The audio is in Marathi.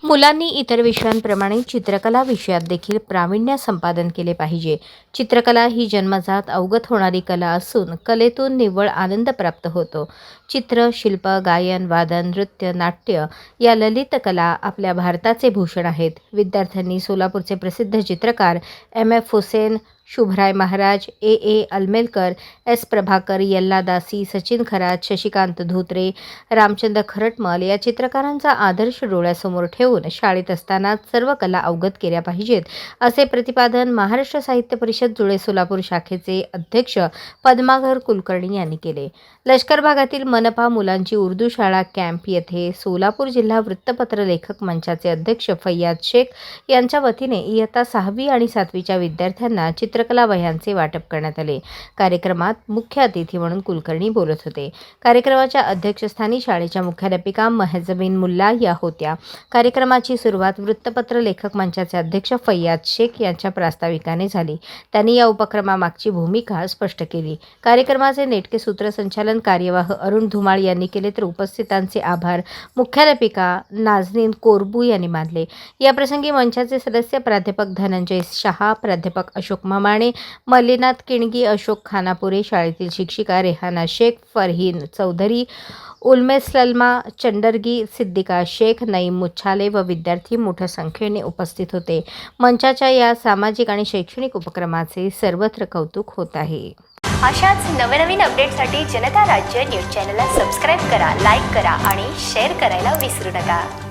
मुलांनी इतर विषयांप्रमाणे चित्रकला विषयात देखील प्रावीण्य संपादन केले पाहिजे. चित्रकला ही जन्मजात अवगत होणारी कला असून कलेतून निव्वळ आनंद प्राप्त होतो. चित्र, शिल्प, गायन, वादन, नृत्य, नाट्य या ललित कला आपल्या भारताचे भूषण आहेत. विद्यार्थ्यांनी सोलापूरचे प्रसिद्ध चित्रकार M.F. Hussain, शुभराय Maharaj, A. अलमेलकर, S. Prabhakar, यल्लादासी, Sachin Kharat, Shashikant Dhotre, Ramchandra Kharatmal या चित्रकारांचा आदर्श डोळ्यासमोर ठेवून शाळेत असताना सर्व कला अवगत केल्या पाहिजेत, असे प्रतिपादन महाराष्ट्र साहित्य परिषद जुळे सोलापूर शाखेचे अध्यक्ष पद्माकर कुलकर्णी यांनी केले. लष्कर भागातील मनपा मुलांची उर्दू शाळा कॅम्प येथे सोलापूर जिल्हा वृत्तपत्र लेखक मंचाचे अध्यक्ष फैयाज शेख यांच्या वतीने इयत्ता 6वी आणि 7वीच्या विद्यार्थ्यांना चित्रकला वह्यांचे वाटप करण्यात आले. कार्यक्रमात मुख्य अतिथी म्हणून कुलकर्णी बोलत होते. कार्यक्रमाच्या अध्यक्षस्थानी शाळेच्या मुख्याध्यापिका महजबीन मुल्ला या होत्या. कार्यक्रमाची सुरुवात वृत्तपत्र लेखक मंचाचे अध्यक्ष फैयाज शेख यांच्या प्रास्ताविकाने झाली. त्यांनी या उपक्रमामागची भूमिका स्पष्ट केली. कार्यक्रमाचे नेटके सूत्रसंचालन कार्यवाह अरुण धुमाळ यांनी केले, तर उपस्थितांचे आभार मुख्याध्यापिका नाझनीन कोरबू यांनी मानले. याप्रसंगी मंचाचे सदस्य प्राध्यापक धनंजय शहा, प्राध्यापक अशोक माने, मल्लीनाथ किणगी, अशोक खानापुरे, शाळेतील शिक्षिका रेहाना शेख, फरहीन चौधरी, उल्मेसलमा चंडरगी, सिद्दिका शेख, नईम मुच्छाले व विद्यार्थी मोठ्या संख्येने उपस्थित होते. मंचाच्या या सामाजिक आणि शैक्षणिक उपक्रमाचे सर्वत्र कौतुक होत आहे. अशाच नवनवीन अपडेटसाठी जनता राज्य न्यूज चॅनलला सबस्क्राईब करा, लाईक करा आणि शेअर करायला विसरू नका.